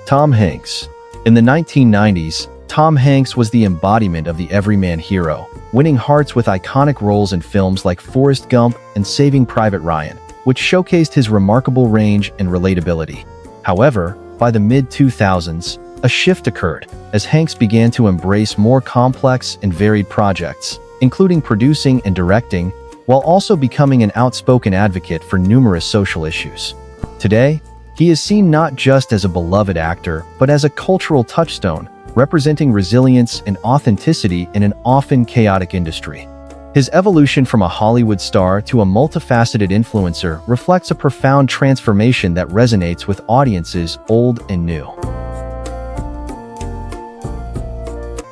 Tom Hanks. In the 1990s, Tom Hanks was the embodiment of the everyman hero, winning hearts with iconic roles in films like Forrest Gump and Saving Private Ryan, which showcased his remarkable range and relatability. However, by the mid-2000s, a shift occurred as Hanks began to embrace more complex and varied projects, including producing and directing, while also becoming an outspoken advocate for numerous social issues. Today, he is seen not just as a beloved actor, but as a cultural touchstone, representing resilience and authenticity in an often chaotic industry. His evolution from a Hollywood star to a multifaceted influencer reflects a profound transformation that resonates with audiences old and new.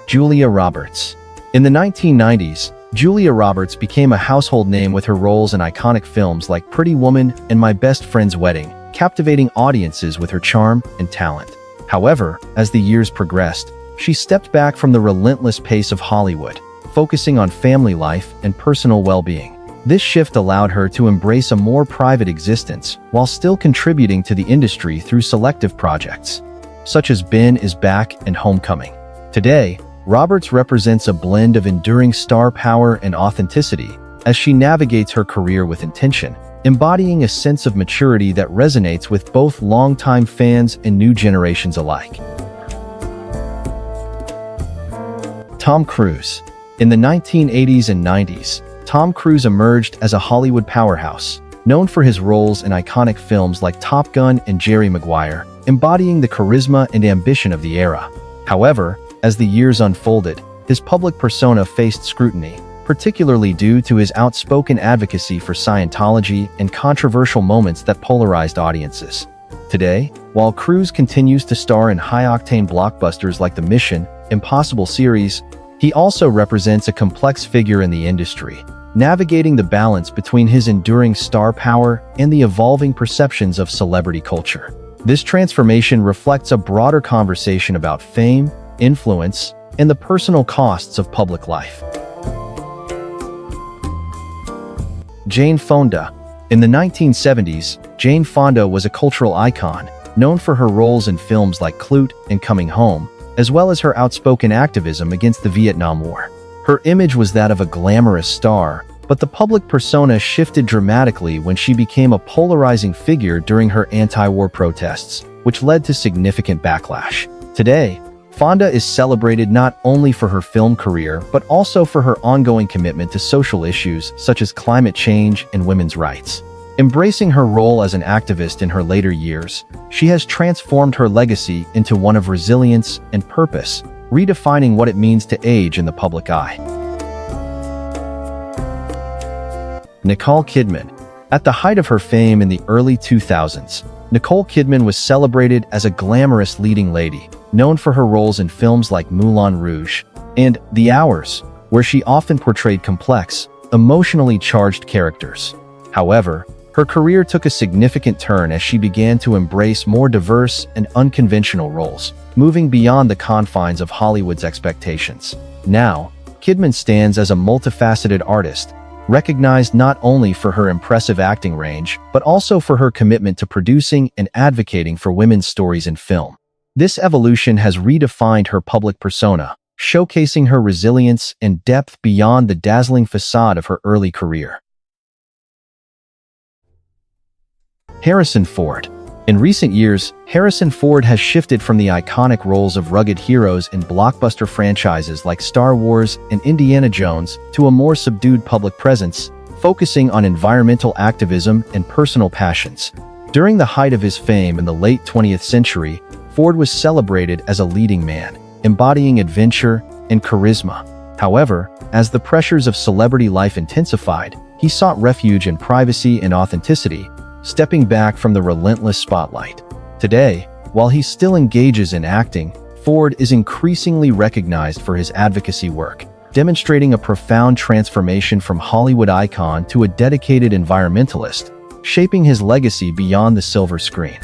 Julia Roberts. In the 1990s, Julia Roberts became a household name with her roles in iconic films like Pretty Woman and My Best Friend's Wedding, captivating audiences with her charm and talent. However, as the years progressed, she stepped back from the relentless pace of Hollywood, focusing on family life and personal well-being. This shift allowed her to embrace a more private existence while still contributing to the industry through selective projects, such as Ben is Back and Homecoming. Today, Roberts represents a blend of enduring star power and authenticity as she navigates her career with intention, embodying a sense of maturity that resonates with both longtime fans and new generations alike. Tom Cruise. In the 1980s and 90s, Tom Cruise emerged as a Hollywood powerhouse, known for his roles in iconic films like Top Gun and Jerry Maguire, embodying the charisma and ambition of the era. However, as the years unfolded, his public persona faced scrutiny, particularly due to his outspoken advocacy for Scientology and controversial moments that polarized audiences. Today, while Cruise continues to star in high-octane blockbusters like the Mission: Impossible series, he also represents a complex figure in the industry, navigating the balance between his enduring star power and the evolving perceptions of celebrity culture. This transformation reflects a broader conversation about fame, influence, and the personal costs of public life. Jane Fonda. In the 1970s, Jane Fonda was a cultural icon, known for her roles in films like Clute and Coming Home, as well as her outspoken activism against the Vietnam War. Her image was that of a glamorous star, but the public persona shifted dramatically when she became a polarizing figure during her anti-war protests, which led to significant backlash. Today, Fonda is celebrated not only for her film career, but also for her ongoing commitment to social issues such as climate change and women's rights. Embracing her role as an activist in her later years, she has transformed her legacy into one of resilience and purpose, redefining what it means to age in the public eye. Nicole Kidman. At the height of her fame in the early 2000s, Nicole Kidman was celebrated as a glamorous leading lady, known for her roles in films like Moulin Rouge and The Hours, where she often portrayed complex, emotionally charged characters. However, her career took a significant turn as she began to embrace more diverse and unconventional roles, moving beyond the confines of Hollywood's expectations. Now, Kidman stands as a multifaceted artist, recognized not only for her impressive acting range, but also for her commitment to producing and advocating for women's stories in film. This evolution has redefined her public persona, showcasing her resilience and depth beyond the dazzling facade of her early career. Harrison Ford. In recent years, Harrison Ford has shifted from the iconic roles of rugged heroes in blockbuster franchises like Star Wars and Indiana Jones to a more subdued public presence, focusing on environmental activism and personal passions. During the height of his fame in the late 20th century, Ford was celebrated as a leading man, embodying adventure and charisma. However, as the pressures of celebrity life intensified, he sought refuge in privacy and authenticity, stepping back from the relentless spotlight. Today, while he still engages in acting, Ford is increasingly recognized for his advocacy work, demonstrating a profound transformation from Hollywood icon to a dedicated environmentalist, shaping his legacy beyond the silver screen.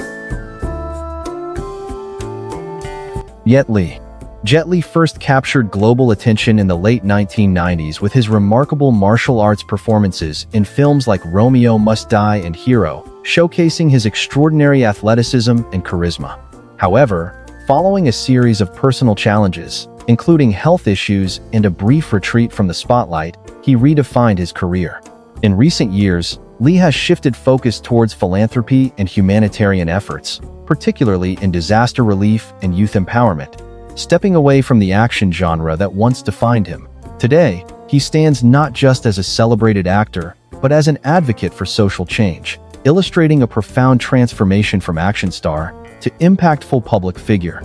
Jet Li. Jet Li first captured global attention in the late 1990s with his remarkable martial arts performances in films like Romeo Must Die and Hero, showcasing his extraordinary athleticism and charisma. However, following a series of personal challenges, including health issues and a brief retreat from the spotlight, he redefined his career. In recent years, Lee has shifted focus towards philanthropy and humanitarian efforts, particularly in disaster relief and youth empowerment, stepping away from the action genre that once defined him. Today, he stands not just as a celebrated actor, but as an advocate for social change, illustrating a profound transformation from action star to impactful public figure.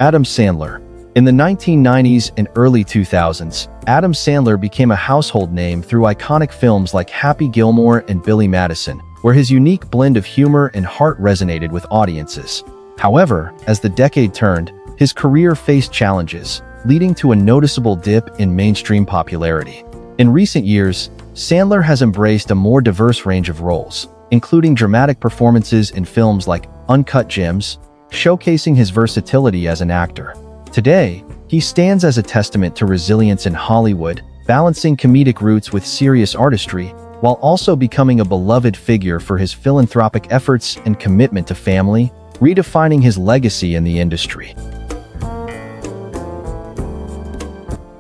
Adam Sandler. In the 1990s and early 2000s, Adam Sandler became a household name through iconic films like Happy Gilmore and Billy Madison, where his unique blend of humor and heart resonated with audiences. However, as the decade turned, his career faced challenges, leading to a noticeable dip in mainstream popularity. In recent years, Sandler has embraced a more diverse range of roles, including dramatic performances in films like Uncut Gems, showcasing his versatility as an actor. Today, he stands as a testament to resilience in Hollywood, balancing comedic roots with serious artistry, while also becoming a beloved figure for his philanthropic efforts and commitment to family, redefining his legacy in the industry.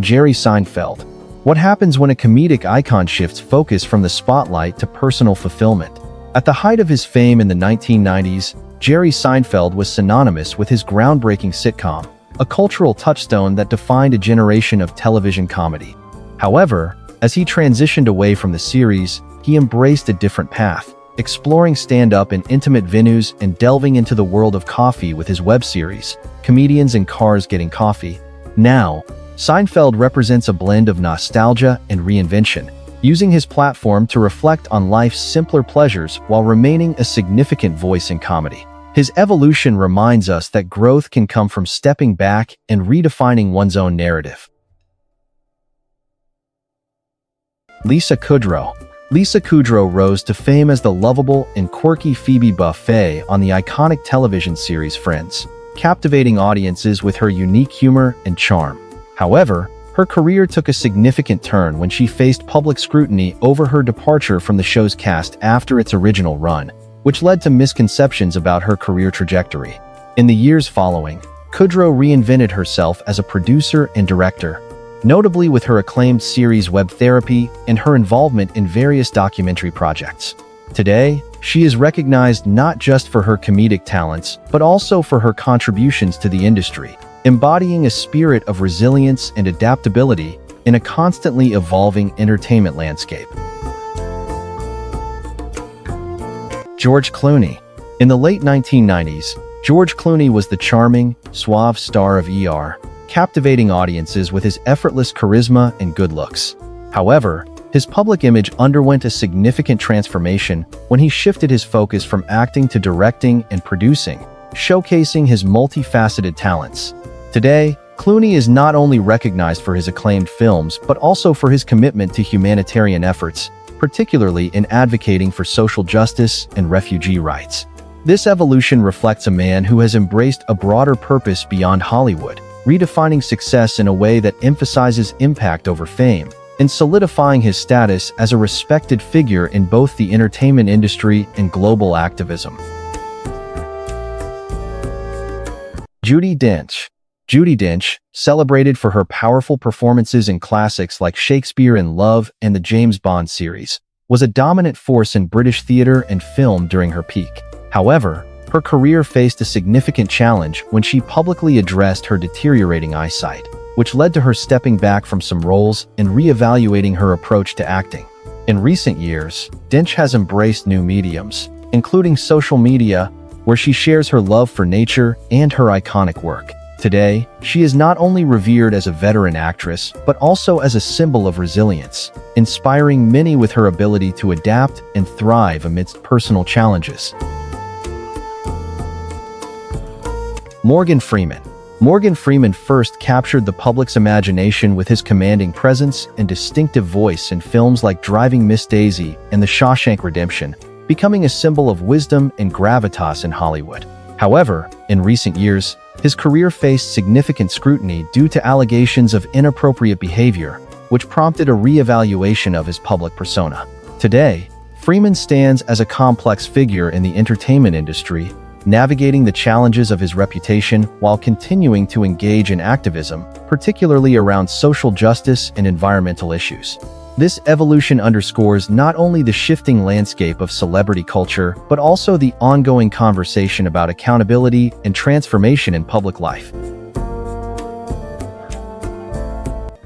Jerry Seinfeld. What happens when a comedic icon shifts focus from the spotlight to personal fulfillment? At the height of his fame in the 1990s, Jerry Seinfeld was synonymous with his groundbreaking sitcom, a cultural touchstone that defined a generation of television comedy. However, as he transitioned away from the series, he embraced a different path, exploring stand-up in intimate venues and delving into the world of coffee with his web series, Comedians in Cars Getting Coffee. Now, Seinfeld represents a blend of nostalgia and reinvention, using his platform to reflect on life's simpler pleasures while remaining a significant voice in comedy. His evolution reminds us that growth can come from stepping back and redefining one's own narrative. Lisa Kudrow. Lisa Kudrow rose to fame as the lovable and quirky Phoebe Buffay on the iconic television series Friends, captivating audiences with her unique humor and charm. However, her career took a significant turn when she faced public scrutiny over her departure from the show's cast after its original run, which led to misconceptions about her career trajectory. In the years following, Kudrow reinvented herself as a producer and director, notably with her acclaimed series Web Therapy and her involvement in various documentary projects. Today, she is recognized not just for her comedic talents, but also for her contributions to the industry, embodying a spirit of resilience and adaptability in a constantly evolving entertainment landscape. George Clooney. In the late 1990s, George Clooney was the charming, suave star of ER, captivating audiences with his effortless charisma and good looks. However, his public image underwent a significant transformation when he shifted his focus from acting to directing and producing, showcasing his multifaceted talents. Today, Clooney is not only recognized for his acclaimed films but also for his commitment to humanitarian efforts, particularly in advocating for social justice and refugee rights. This evolution reflects a man who has embraced a broader purpose beyond Hollywood, redefining success in a way that emphasizes impact over fame, and solidifying his status as a respected figure in both the entertainment industry and global activism. Judi Dench. Judi Dench, celebrated for her powerful performances in classics like Shakespeare in Love and the James Bond series, was a dominant force in British theater and film during her peak. However, her career faced a significant challenge when she publicly addressed her deteriorating eyesight, which led to her stepping back from some roles and reevaluating her approach to acting. In recent years, Dench has embraced new mediums, including social media, where she shares her love for nature and her iconic work. Today, she is not only revered as a veteran actress, but also as a symbol of resilience, inspiring many with her ability to adapt and thrive amidst personal challenges. Morgan Freeman. Morgan Freeman first captured the public's imagination with his commanding presence and distinctive voice in films like Driving Miss Daisy and The Shawshank Redemption, becoming a symbol of wisdom and gravitas in Hollywood. However, in recent years, his career faced significant scrutiny due to allegations of inappropriate behavior, which prompted a re-evaluation of his public persona. Today, Freeman stands as a complex figure in the entertainment industry, navigating the challenges of his reputation while continuing to engage in activism, particularly around social justice and environmental issues. This evolution underscores not only the shifting landscape of celebrity culture, but also the ongoing conversation about accountability and transformation in public life.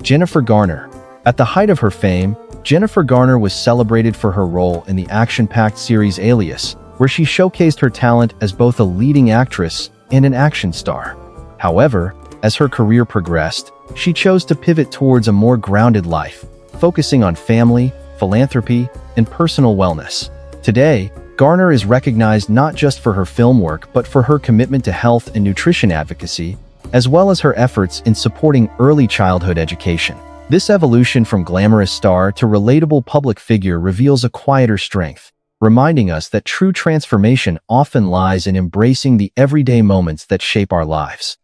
Jennifer Garner. At the height of her fame, Jennifer Garner was celebrated for her role in the action-packed series Alias, where she showcased her talent as both a leading actress and an action star. However, as her career progressed, she chose to pivot towards a more grounded life, focusing on family, philanthropy, and personal wellness. Today, Garner is recognized not just for her film work but for her commitment to health and nutrition advocacy, as well as her efforts in supporting early childhood education. This evolution from glamorous star to relatable public figure reveals a quieter strength, reminding us that true transformation often lies in embracing the everyday moments that shape our lives.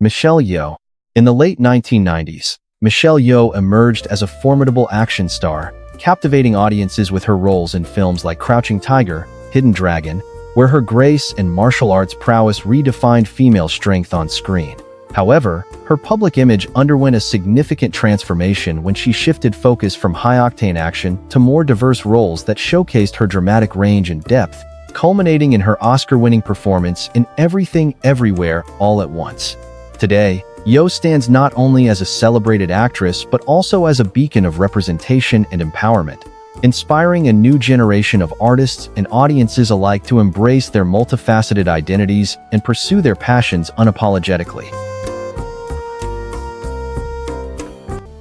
Michelle Yeoh. In the late 1990s, Michelle Yeoh emerged as a formidable action star, captivating audiences with her roles in films like Crouching Tiger, Hidden Dragon, where her grace and martial arts prowess redefined female strength on screen. However, her public image underwent a significant transformation when she shifted focus from high-octane action to more diverse roles that showcased her dramatic range and depth, culminating in her Oscar-winning performance in Everything Everywhere All at Once. Today, Yeoh stands not only as a celebrated actress but also as a beacon of representation and empowerment, inspiring a new generation of artists and audiences alike to embrace their multifaceted identities and pursue their passions unapologetically.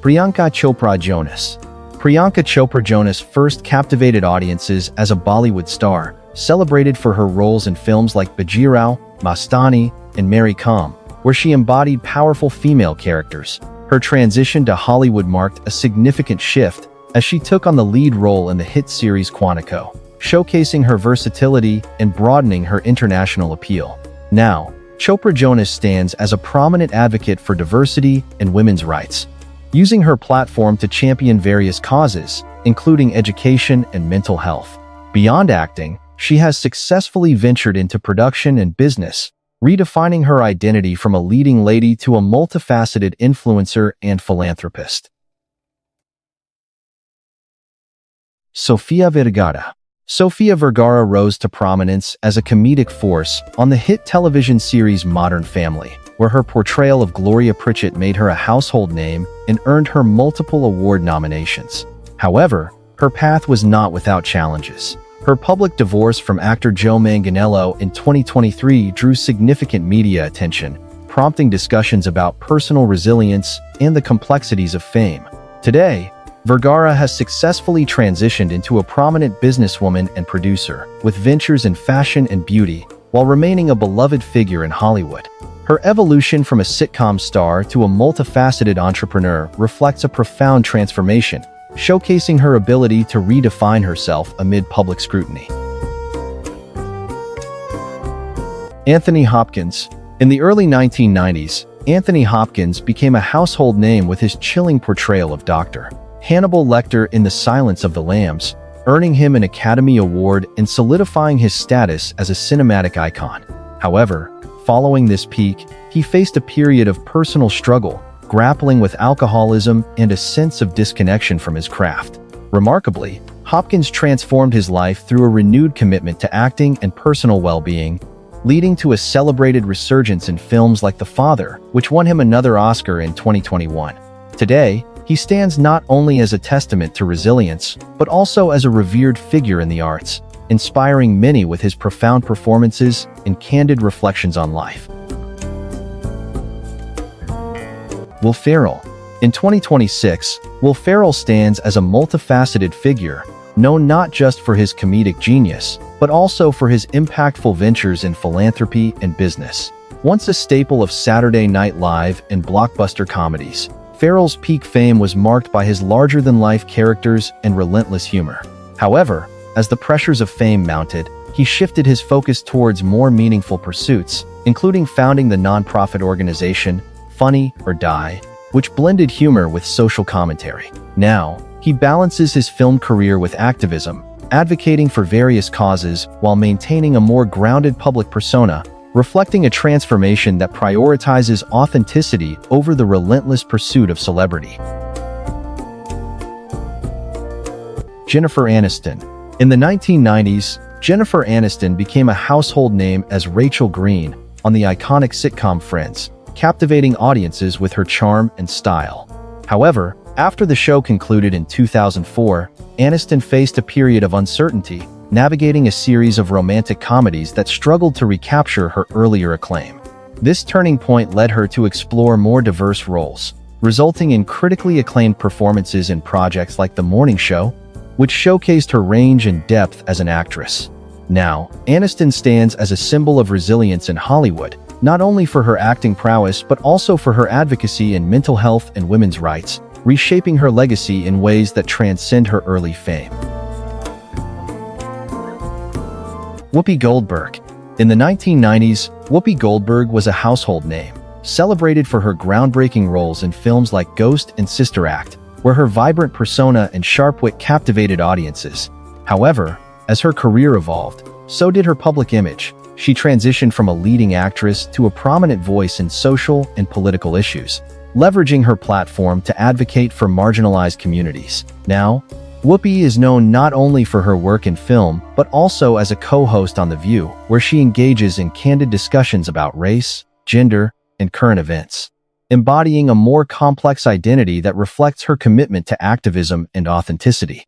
Priyanka Chopra Jonas. Priyanka Chopra Jonas first captivated audiences as a Bollywood star, celebrated for her roles in films like Bajirao, Mastani, and Mary Kom, where she embodied powerful female characters. Her transition to Hollywood marked a significant shift as she took on the lead role in the hit series Quantico, showcasing her versatility and broadening her international appeal. Now, Chopra Jonas stands as a prominent advocate for diversity and women's rights, using her platform to champion various causes, including education and mental health. Beyond acting, she has successfully ventured into production and business, redefining her identity from a leading lady to a multifaceted influencer and philanthropist. Sofia Vergara. Sofia Vergara rose to prominence as a comedic force on the hit television series Modern Family, where her portrayal of Gloria Pritchett made her a household name and earned her multiple award nominations. However, her path was not without challenges. Her public divorce from actor Joe Manganiello in 2023 drew significant media attention, prompting discussions about personal resilience and the complexities of fame. Today, Vergara has successfully transitioned into a prominent businesswoman and producer, with ventures in fashion and beauty, while remaining a beloved figure in Hollywood. Her evolution from a sitcom star to a multifaceted entrepreneur reflects a profound transformation, showcasing her ability to redefine herself amid public scrutiny. Anthony Hopkins. In the early 1990s, Anthony Hopkins became a household name with his chilling portrayal of Dr. Hannibal Lecter in The Silence of the Lambs, earning him an Academy Award and solidifying his status as a cinematic icon. However, following this peak, he faced a period of personal struggle, grappling with alcoholism and a sense of disconnection from his craft. Remarkably, Hopkins transformed his life through a renewed commitment to acting and personal well-being, leading to a celebrated resurgence in films like The Father, which won him another Oscar in 2021. Today, he stands not only as a testament to resilience, but also as a revered figure in the arts, inspiring many with his profound performances and candid reflections on life. Will Ferrell. In 2026, Will Ferrell stands as a multifaceted figure, known not just for his comedic genius, but also for his impactful ventures in philanthropy and business. Once a staple of Saturday Night Live and blockbuster comedies, Ferrell's peak fame was marked by his larger-than-life characters and relentless humor. However, as the pressures of fame mounted, he shifted his focus towards more meaningful pursuits, including founding the nonprofit organization Funny or Die, which blended humor with social commentary. Now, He balances his film career with activism, advocating for various causes while maintaining a more grounded public persona, reflecting a transformation that prioritizes authenticity over the relentless pursuit of celebrity. Jennifer Aniston. In the 1990s, Jennifer Aniston became a household name as Rachel Green on the iconic sitcom Friends, captivating audiences with her charm and style. However, after the show concluded in 2004, Aniston faced a period of uncertainty, navigating a series of romantic comedies that struggled to recapture her earlier acclaim. This turning point led her to explore more diverse roles, resulting in critically acclaimed performances in projects like The Morning Show, which showcased her range and depth as an actress. Now, Aniston stands as a symbol of resilience in Hollywood, not only for her acting prowess but also for her advocacy in mental health and women's rights, reshaping her legacy in ways that transcend her early fame. Whoopi Goldberg. In the 1990s, Whoopi Goldberg was a household name, celebrated for her groundbreaking roles in films like Ghost and Sister Act, where her vibrant persona and sharp wit captivated audiences. However, as her career evolved, so did her public image. She transitioned from a leading actress to a prominent voice in social and political issues, leveraging her platform to advocate for marginalized communities. Now, Whoopi is known not only for her work in film, but also as a co-host on The View, where she engages in candid discussions about race, gender, and current events, embodying a more complex identity that reflects her commitment to activism and authenticity.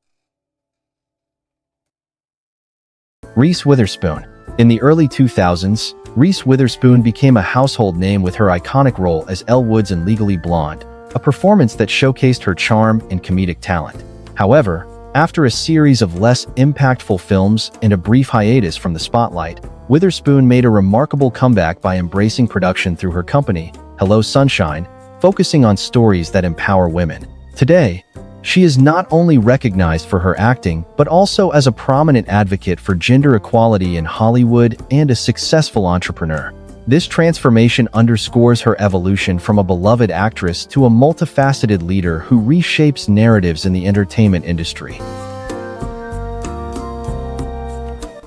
Reese Witherspoon. In the early 2000s, Reese Witherspoon became a household name with her iconic role as Elle Woods in Legally Blonde, a performance that showcased her charm and comedic talent. However, after a series of less impactful films and a brief hiatus from the spotlight, Witherspoon made a remarkable comeback by embracing production through her company, Hello Sunshine, focusing on stories that empower women. Today, she is not only recognized for her acting, but also as a prominent advocate for gender equality in Hollywood and a successful entrepreneur. This transformation underscores her evolution from a beloved actress to a multifaceted leader who reshapes narratives in the entertainment industry.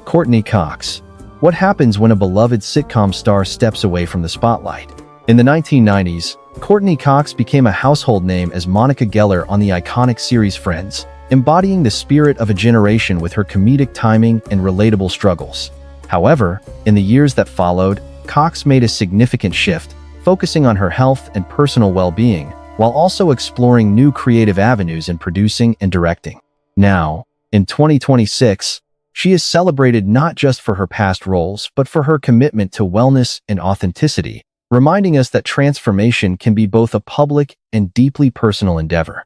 Courteney Cox. What happens when a beloved sitcom star steps away from the spotlight? In the 1990s, Courteney Cox became a household name as Monica Geller on the iconic series Friends, embodying the spirit of a generation with her comedic timing and relatable struggles. However, in the years that followed, Cox made a significant shift, focusing on her health and personal well-being, while also exploring new creative avenues in producing and directing. Now, in 2026, she is celebrated not just for her past roles, but for her commitment to wellness and authenticity, reminding us that transformation can be both a public and deeply personal endeavor.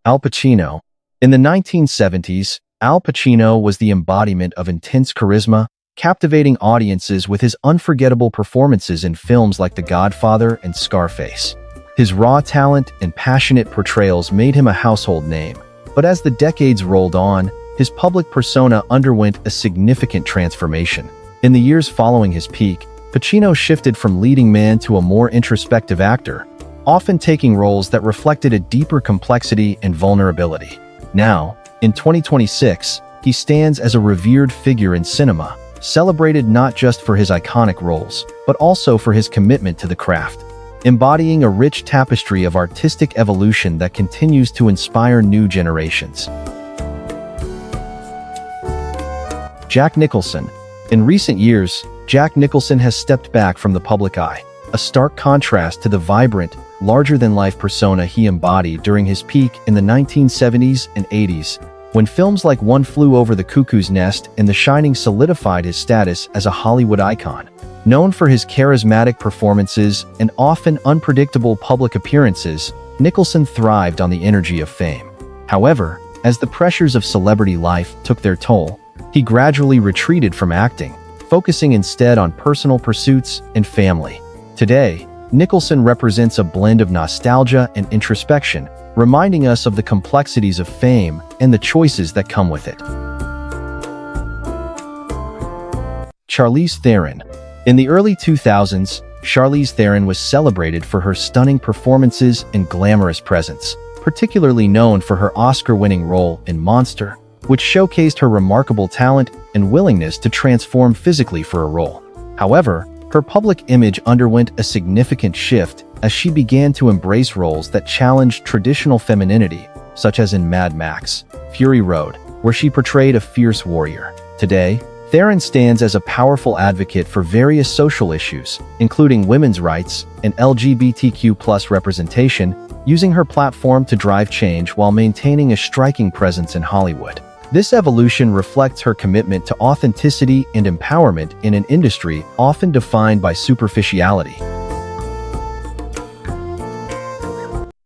Al Pacino. In the 1970s, Al Pacino was the embodiment of intense charisma, captivating audiences with his unforgettable performances in films like The Godfather and Scarface. His raw talent and passionate portrayals made him a household name, but as the decades rolled on, his public persona underwent a significant transformation. In the years following his peak, Pacino shifted from leading man to a more introspective actor, often taking roles that reflected a deeper complexity and vulnerability. Now, in 2026, he stands as a revered figure in cinema, celebrated not just for his iconic roles, but also for his commitment to the craft, embodying a rich tapestry of artistic evolution that continues to inspire new generations. Jack Nicholson. In recent years, Jack Nicholson has stepped back from the public eye, a stark contrast to the vibrant, larger-than-life persona he embodied during his peak in the 1970s and 80s, when films like One Flew Over the Cuckoo's Nest and The Shining solidified his status as a Hollywood icon. Known for his charismatic performances and often unpredictable public appearances, Nicholson thrived on the energy of fame. However, as the pressures of celebrity life took their toll, he gradually retreated from acting, focusing instead on personal pursuits and family. Today, Nicholson represents a blend of nostalgia and introspection, reminding us of the complexities of fame and the choices that come with it. Charlize Theron. In the early 2000s, Charlize Theron was celebrated for her stunning performances and glamorous presence, particularly known for her Oscar-winning role in Monster, which showcased her remarkable talent and willingness to transform physically for a role. However, her public image underwent a significant shift as she began to embrace roles that challenged traditional femininity, such as in Mad Max: Fury Road, where she portrayed a fierce warrior. Today, Theron stands as a powerful advocate for various social issues, including women's rights and LGBTQ+ representation, using her platform to drive change while maintaining a striking presence in Hollywood. This evolution reflects her commitment to authenticity and empowerment in an industry often defined by superficiality.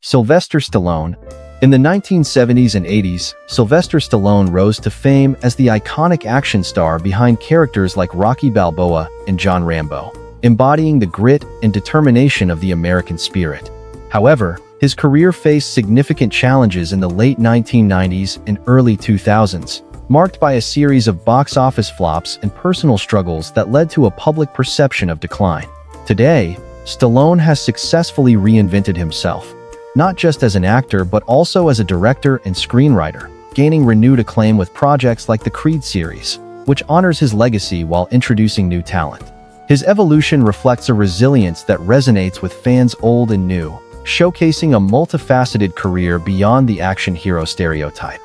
Sylvester Stallone. In the 1970s and 80s, Sylvester Stallone rose to fame as the iconic action star behind characters like Rocky Balboa and John Rambo, embodying the grit and determination of the American spirit. However, his career faced significant challenges in the late 1990s and early 2000s, marked by a series of box office flops and personal struggles that led to a public perception of decline. Today, Stallone has successfully reinvented himself, not just as an actor but also as a director and screenwriter, gaining renewed acclaim with projects like the Creed series, which honors his legacy while introducing new talent. His evolution reflects a resilience that resonates with fans old and new, showcasing a multifaceted career beyond the action hero stereotype.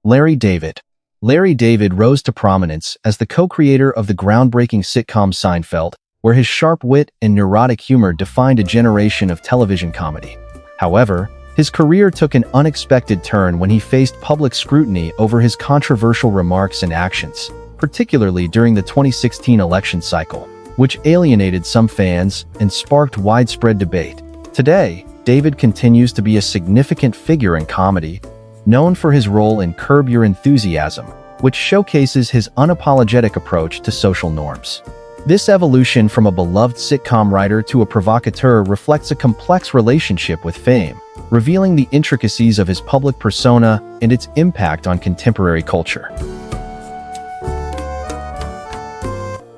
Larry David. Larry David rose to prominence as the co-creator of the groundbreaking sitcom Seinfeld, where his sharp wit and neurotic humor defined a generation of television comedy. However, his career took an unexpected turn when he faced public scrutiny over his controversial remarks and actions, particularly during the 2016 election cycle, which alienated some fans and sparked widespread debate. Today, David continues to be a significant figure in comedy, known for his role in Curb Your Enthusiasm, which showcases his unapologetic approach to social norms. This evolution from a beloved sitcom writer to a provocateur reflects a complex relationship with fame, revealing the intricacies of his public persona and its impact on contemporary culture.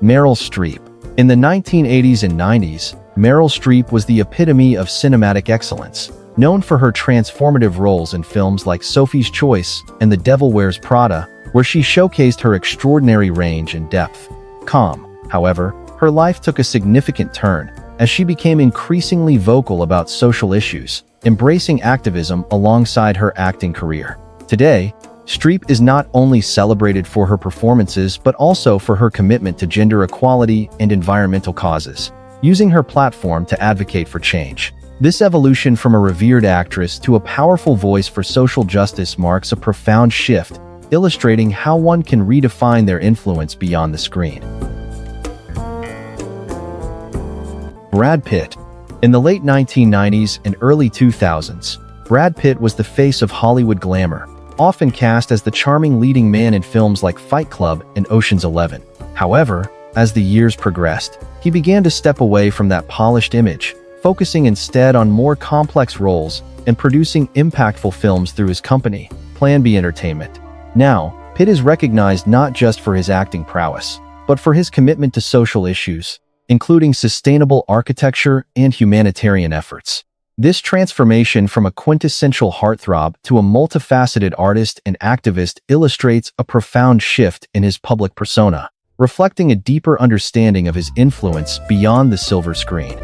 Meryl Streep. In the 1980s and 90s, Meryl Streep was the epitome of cinematic excellence, known for her transformative roles in films like Sophie's Choice and The Devil Wears Prada, where she showcased her extraordinary range and depth. However, her life took a significant turn as she became increasingly vocal about social issues, embracing activism alongside her acting career. Today, Streep is not only celebrated for her performances but also for her commitment to gender equality and environmental causes, using her platform to advocate for change. This evolution from a revered actress to a powerful voice for social justice marks a profound shift, illustrating how one can redefine their influence beyond the screen. Brad Pitt. In the late 1990s and early 2000s, Brad Pitt was the face of Hollywood glamour, often cast as the charming leading man in films like Fight Club and Ocean's 11. However, as the years progressed, he began to step away from that polished image, focusing instead on more complex roles and producing impactful films through his company, Plan B Entertainment. Now, Pitt is recognized not just for his acting prowess, but for his commitment to social issues, including sustainable architecture and humanitarian efforts. This transformation from a quintessential heartthrob to a multifaceted artist and activist illustrates a profound shift in his public persona, reflecting a deeper understanding of his influence beyond the silver screen.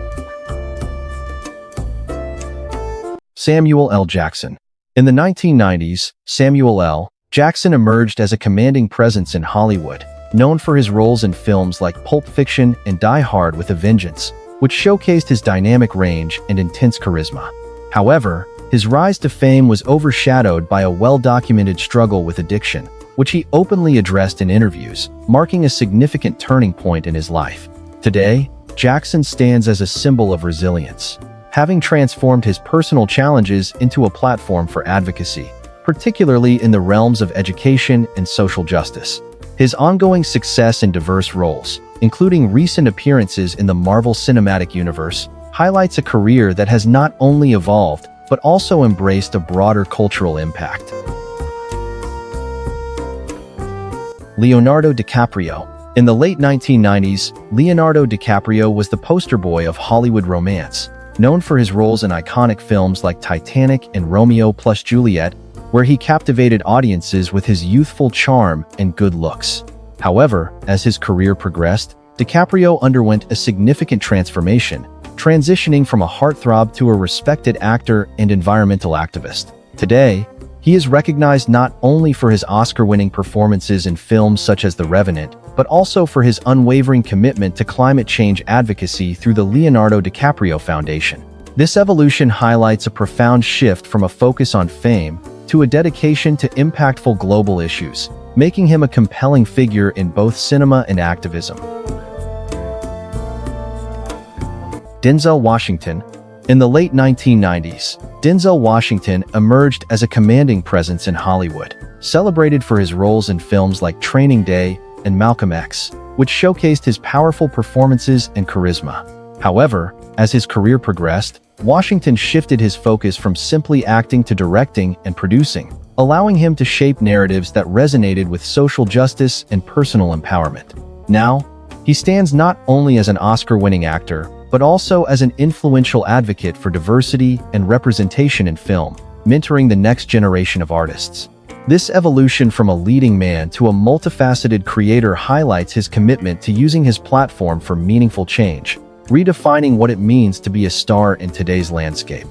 Samuel L. Jackson. In the 1990s, Samuel L. Jackson emerged as a commanding presence in Hollywood, known for his roles in films like Pulp Fiction and Die Hard with a Vengeance, which showcased his dynamic range and intense charisma. However, his rise to fame was overshadowed by a well-documented struggle with addiction, which he openly addressed in interviews, marking a significant turning point in his life. Today, Jackson stands as a symbol of resilience, having transformed his personal challenges into a platform for advocacy, particularly in the realms of education and social justice. His ongoing success in diverse roles, including recent appearances in the Marvel Cinematic Universe, highlights a career that has not only evolved, but also embraced a broader cultural impact. Leonardo DiCaprio. In the late 1990s, Leonardo DiCaprio was the poster boy of Hollywood romance, known for his roles in iconic films like Titanic and Romeo plus Juliet, where he captivated audiences with his youthful charm and good looks. However, as his career progressed, DiCaprio underwent a significant transformation, transitioning from a heartthrob to a respected actor and environmental activist. Today, he is recognized not only for his Oscar-winning performances in films such as The Revenant, but also for his unwavering commitment to climate change advocacy through the Leonardo DiCaprio Foundation. This evolution highlights a profound shift from a focus on fame to a dedication to impactful global issues, making him a compelling figure in both cinema and activism. Denzel Washington. In the late 1990s, Denzel Washington emerged as a commanding presence in Hollywood, celebrated for his roles in films like Training Day and Malcolm X, which showcased his powerful performances and charisma. However, as his career progressed, Washington shifted his focus from simply acting to directing and producing, allowing him to shape narratives that resonated with social justice and personal empowerment. Now, he stands not only as an Oscar-winning actor, but also as an influential advocate for diversity and representation in film, mentoring the next generation of artists. This evolution from a leading man to a multifaceted creator highlights his commitment to using his platform for meaningful change, redefining what it means to be a star in today's landscape.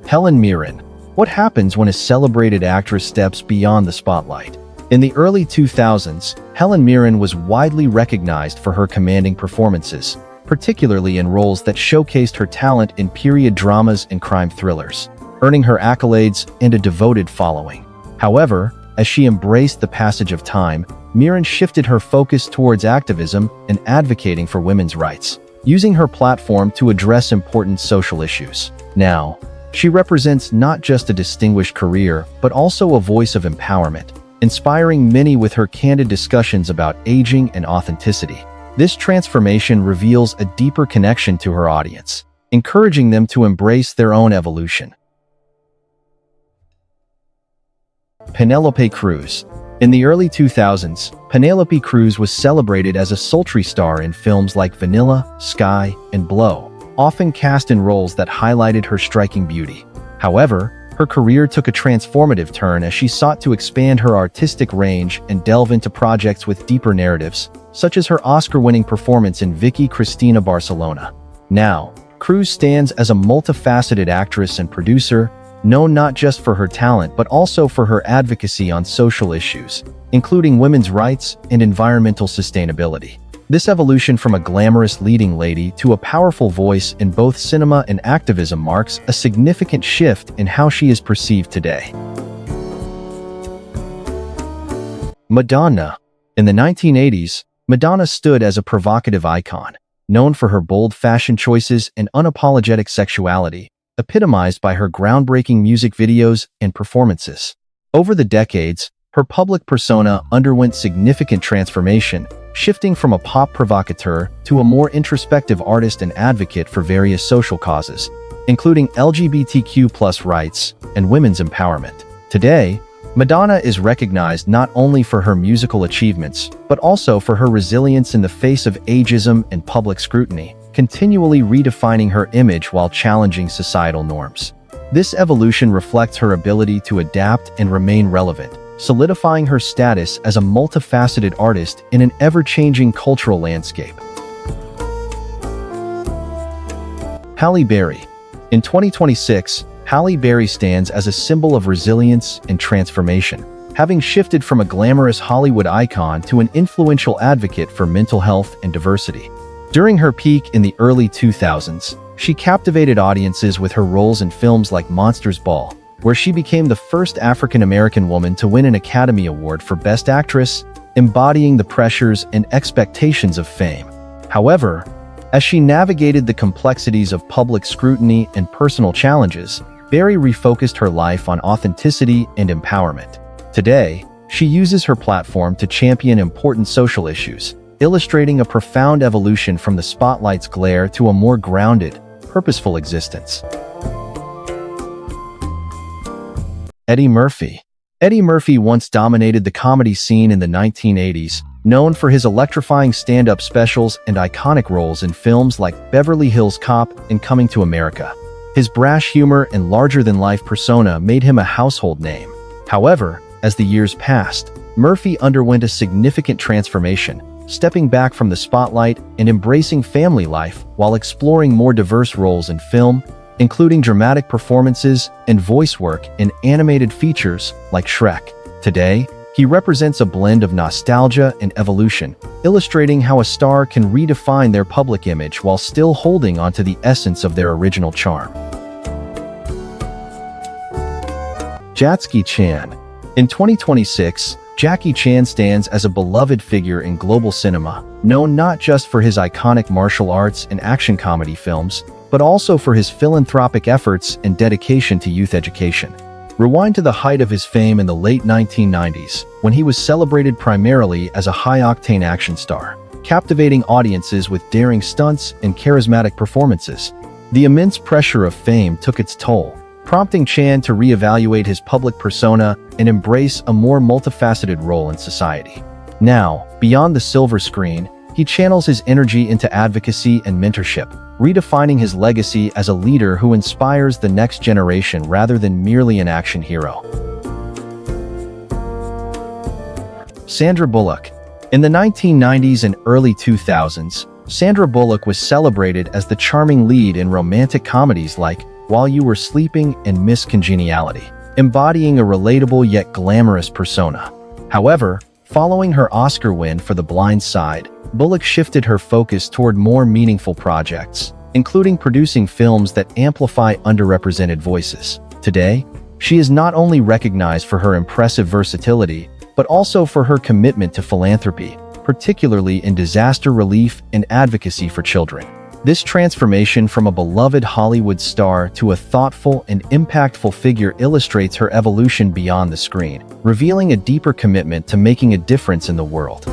Helen Mirren. What happens when a celebrated actress steps beyond the spotlight? In the early 2000s, Helen Mirren was widely recognized for her commanding performances, particularly in roles that showcased her talent in period dramas and crime thrillers, earning her accolades and a devoted following. However, as she embraced the passage of time, Mirren shifted her focus towards activism and advocating for women's rights, using her platform to address important social issues. Now, she represents not just a distinguished career, but also a voice of empowerment, inspiring many with her candid discussions about aging and authenticity. This transformation reveals a deeper connection to her audience, encouraging them to embrace their own evolution. Penélope Cruz. In the early 2000s, Penélope Cruz was celebrated as a sultry star in films like Vanilla, Sky, and Blow, often cast in roles that highlighted her striking beauty. However, her career took a transformative turn as she sought to expand her artistic range and delve into projects with deeper narratives, such as her Oscar-winning performance in Vicky Cristina Barcelona. Now, Cruz stands as a multifaceted actress and producer, known not just for her talent but also for her advocacy on social issues, including women's rights and environmental sustainability. This evolution from a glamorous leading lady to a powerful voice in both cinema and activism marks a significant shift in how she is perceived today. Madonna. In the 1980s, Madonna stood as a provocative icon, known for her bold fashion choices and unapologetic sexuality, epitomized by her groundbreaking music videos and performances. Over the decades, her public persona underwent significant transformation, shifting from a pop provocateur to a more introspective artist and advocate for various social causes, including LGBTQ+ rights and women's empowerment. Today, Madonna is recognized not only for her musical achievements, but also for her resilience in the face of ageism and public scrutiny, continually redefining her image while challenging societal norms. This evolution reflects her ability to adapt and remain relevant, solidifying her status as a multifaceted artist in an ever-changing cultural landscape. Halle Berry. In 2026, Halle Berry stands as a symbol of resilience and transformation, having shifted from a glamorous Hollywood icon to an influential advocate for mental health and diversity. During her peak in the early 2000s, she captivated audiences with her roles in films like Monsters Ball, where she became the first African-American woman to win an Academy Award for Best Actress, embodying the pressures and expectations of fame. However, as she navigated the complexities of public scrutiny and personal challenges, Berry refocused her life on authenticity and empowerment. Today, she uses her platform to champion important social issues, illustrating a profound evolution from the spotlight's glare to a more grounded, purposeful existence. Eddie Murphy. Eddie Murphy once dominated the comedy scene in the 1980s, known for his electrifying stand-up specials and iconic roles in films like Beverly Hills Cop and Coming to America. His brash humor and larger-than-life persona made him a household name. However, as the years passed, Murphy underwent a significant transformation, stepping back from the spotlight and embracing family life while exploring more diverse roles in film, including dramatic performances and voice work in animated features like Shrek. Today, he represents a blend of nostalgia and evolution, illustrating how a star can redefine their public image while still holding onto the essence of their original charm. Jackie Chan. In 2026, Jackie Chan stands as a beloved figure in global cinema, known not just for his iconic martial arts and action comedy films, but also for his philanthropic efforts and dedication to youth education. Rewind to the height of his fame in the late 1990s, when he was celebrated primarily as a high-octane action star, captivating audiences with daring stunts and charismatic performances. The immense pressure of fame took its toll, prompting Chan to reevaluate his public persona and embrace a more multifaceted role in society. Now, beyond the silver screen, he channels his energy into advocacy and mentorship, redefining his legacy as a leader who inspires the next generation rather than merely an action hero. Sandra Bullock. In the 1990s and early 2000s, Sandra Bullock was celebrated as the charming lead in romantic comedies like While You Were Sleeping and Miss Congeniality, embodying a relatable yet glamorous persona. However, following her Oscar win for The Blind Side, Bullock shifted her focus toward more meaningful projects, including producing films that amplify underrepresented voices. Today, she is not only recognized for her impressive versatility, but also for her commitment to philanthropy, particularly in disaster relief and advocacy for children. This transformation from a beloved Hollywood star to a thoughtful and impactful figure illustrates her evolution beyond the screen, revealing a deeper commitment to making a difference in the world.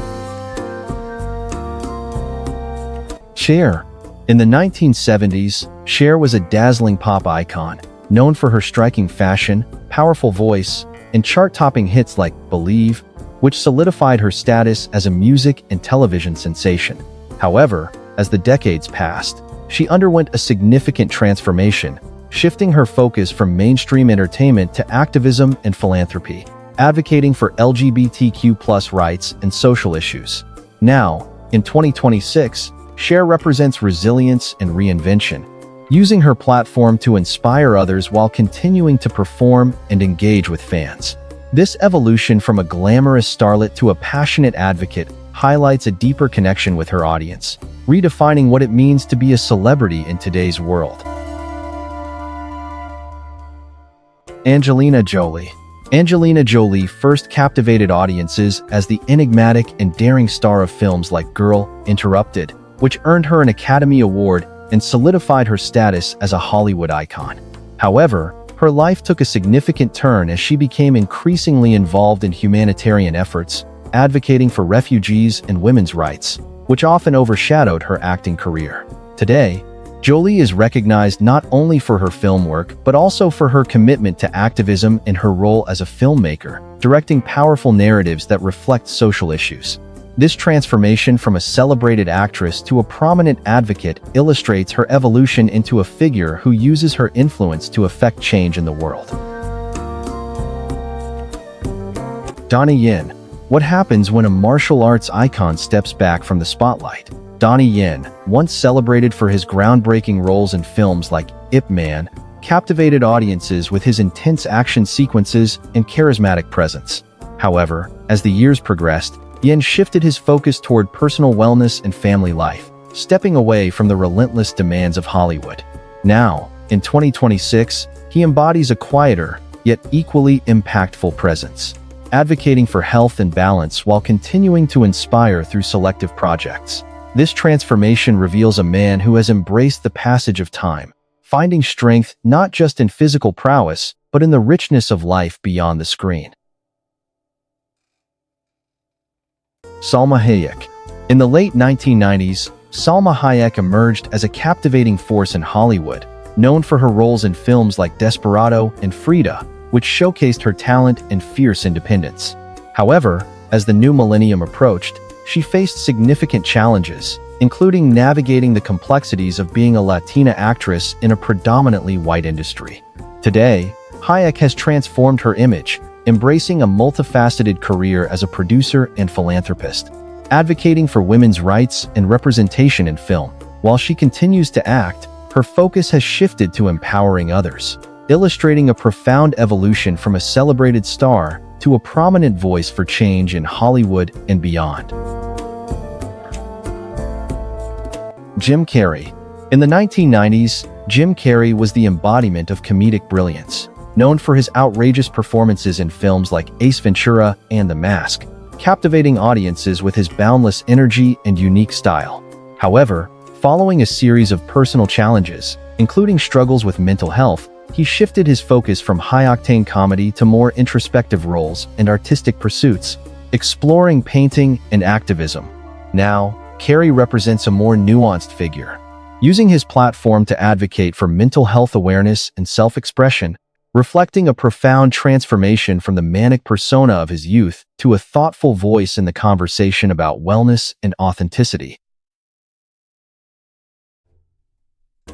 Cher. In the 1970s, Cher was a dazzling pop icon, known for her striking fashion, powerful voice, and chart-topping hits like Believe, which solidified her status as a music and television sensation. However, as the decades passed, she underwent a significant transformation, shifting her focus from mainstream entertainment to activism and philanthropy, advocating for LGBTQ+ rights and social issues. Now, in 2026, Cher represents resilience and reinvention, using her platform to inspire others while continuing to perform and engage with fans. This evolution from a glamorous starlet to a passionate advocate highlights a deeper connection with her audience, redefining what it means to be a celebrity in today's world. Angelina Jolie. Angelina Jolie first captivated audiences as the enigmatic and daring star of films like Girl, Interrupted, which earned her an Academy Award and solidified her status as a Hollywood icon. However, her life took a significant turn as she became increasingly involved in humanitarian efforts, advocating for refugees and women's rights, which often overshadowed her acting career. Today, Jolie is recognized not only for her film work, but also for her commitment to activism and her role as a filmmaker, directing powerful narratives that reflect social issues. This transformation from a celebrated actress to a prominent advocate illustrates her evolution into a figure who uses her influence to affect change in the world. Donnie Yen. What happens when a martial arts icon steps back from the spotlight? Donnie Yen, once celebrated for his groundbreaking roles in films like Ip Man, captivated audiences with his intense action sequences and charismatic presence. However, as the years progressed, Yen shifted his focus toward personal wellness and family life, stepping away from the relentless demands of Hollywood. Now, in 2026, he embodies a quieter, yet equally impactful presence, advocating for health and balance while continuing to inspire through selective projects. This transformation reveals a man who has embraced the passage of time, finding strength not just in physical prowess, but in the richness of life beyond the screen. Salma Hayek. In the late 1990s, Salma Hayek emerged as a captivating force in Hollywood, known for her roles in films like Desperado and Frida, which showcased her talent and fierce independence. However, as the new millennium approached, she faced significant challenges, including navigating the complexities of being a Latina actress in a predominantly white industry. Today, Hayek has transformed her image, embracing a multifaceted career as a producer and philanthropist, advocating for women's rights and representation in film. While she continues to act, her focus has shifted to empowering others, illustrating a profound evolution from a celebrated star to a prominent voice for change in Hollywood and beyond. Jim Carrey. In the 1990s, Jim Carrey was the embodiment of comedic brilliance, known for his outrageous performances in films like Ace Ventura and The Mask, captivating audiences with his boundless energy and unique style. However, following a series of personal challenges, including struggles with mental health, he shifted his focus from high-octane comedy to more introspective roles and artistic pursuits, exploring painting and activism. Now, Carrey represents a more nuanced figure, using his platform to advocate for mental health awareness and self-expression, reflecting a profound transformation from the manic persona of his youth to a thoughtful voice in the conversation about wellness and authenticity.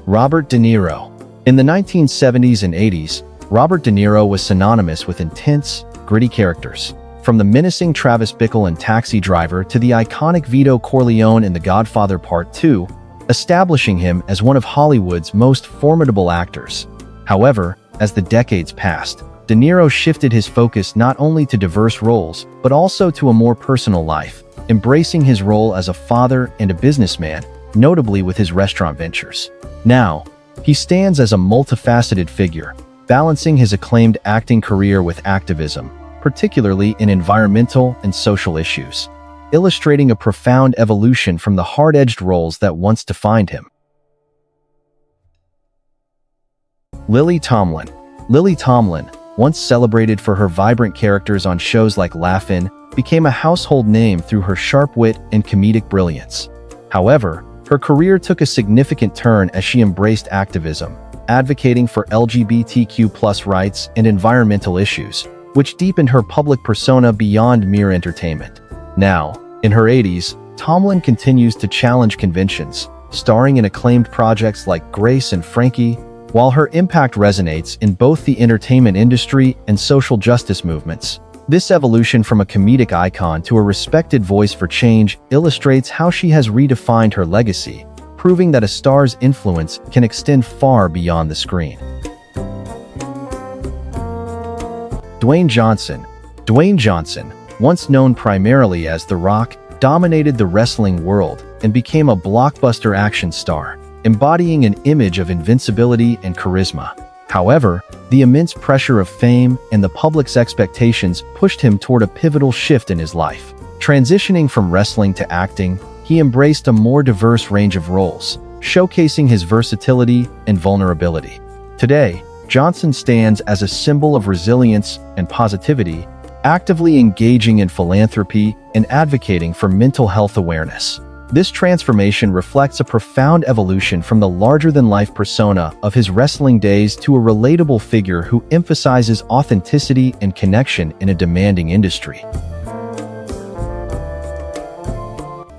Robert De Niro. In the 1970s and 80s, Robert De Niro was synonymous with intense, gritty characters, from the menacing Travis Bickle in Taxi Driver to the iconic Vito Corleone in The Godfather Part 2, establishing him as one of Hollywood's most formidable actors. However, as the decades passed, De Niro shifted his focus not only to diverse roles, but also to a more personal life, embracing his role as a father and a businessman, notably with his restaurant ventures. Now, he stands as a multifaceted figure, balancing his acclaimed acting career with activism, particularly in environmental and social issues, illustrating a profound evolution from the hard-edged roles that once defined him. Lily Tomlin. Lily Tomlin, once celebrated for her vibrant characters on shows like Laugh-In, became a household name through her sharp wit and comedic brilliance. However, her career took a significant turn as she embraced activism, advocating for LGBTQ+ rights and environmental issues, which deepened her public persona beyond mere entertainment. Now, in her 80s, Tomlin continues to challenge conventions, starring in acclaimed projects like Grace and Frankie, while her impact resonates in both the entertainment industry and social justice movements. This evolution from a comedic icon to a respected voice for change illustrates how she has redefined her legacy, proving that a star's influence can extend far beyond the screen. Dwayne Johnson. Dwayne Johnson, once known primarily as The Rock, dominated the wrestling world and became a blockbuster action star, embodying an image of invincibility and charisma. However, the immense pressure of fame and the public's expectations pushed him toward a pivotal shift in his life. Transitioning from wrestling to acting, he embraced a more diverse range of roles, showcasing his versatility and vulnerability. Today, Johnson stands as a symbol of resilience and positivity, actively engaging in philanthropy and advocating for mental health awareness. This transformation reflects a profound evolution from the larger-than-life persona of his wrestling days to a relatable figure who emphasizes authenticity and connection in a demanding industry.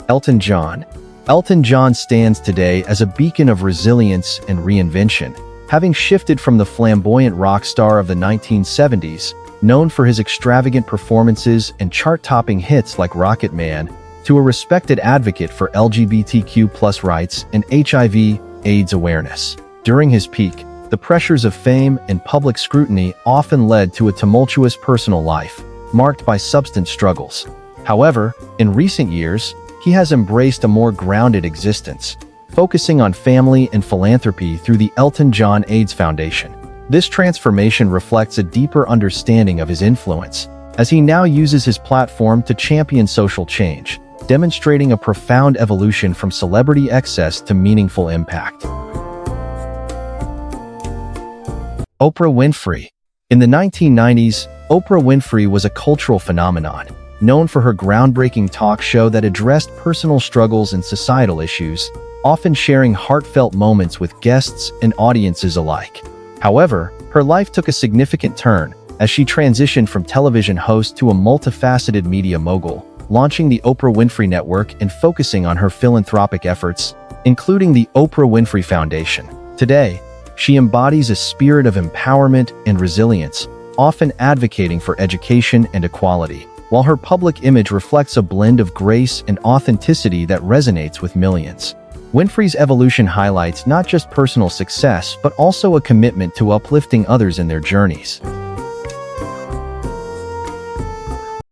Elton John. Elton John stands today as a beacon of resilience and reinvention, having shifted from the flamboyant rock star of the 1970s, known for his extravagant performances and chart-topping hits like Rocket Man, to a respected advocate for LGBTQ+ rights and HIV/AIDS awareness. During his peak, the pressures of fame and public scrutiny often led to a tumultuous personal life, marked by substance struggles. However, in recent years, he has embraced a more grounded existence, focusing on family and philanthropy through the Elton John AIDS Foundation. This transformation reflects a deeper understanding of his influence, as he now uses his platform to champion social change, demonstrating a profound evolution from celebrity excess to meaningful impact. Oprah Winfrey. In the 1990s, Oprah Winfrey was a cultural phenomenon, known for her groundbreaking talk show that addressed personal struggles and societal issues, often sharing heartfelt moments with guests and audiences alike. However, her life took a significant turn as she transitioned from television host to a multifaceted media mogul, launching the Oprah Winfrey Network and focusing on her philanthropic efforts, including the Oprah Winfrey Foundation. Today, she embodies a spirit of empowerment and resilience, often advocating for education and equality, while her public image reflects a blend of grace and authenticity that resonates with millions. Winfrey's evolution highlights not just personal success but also a commitment to uplifting others in their journeys.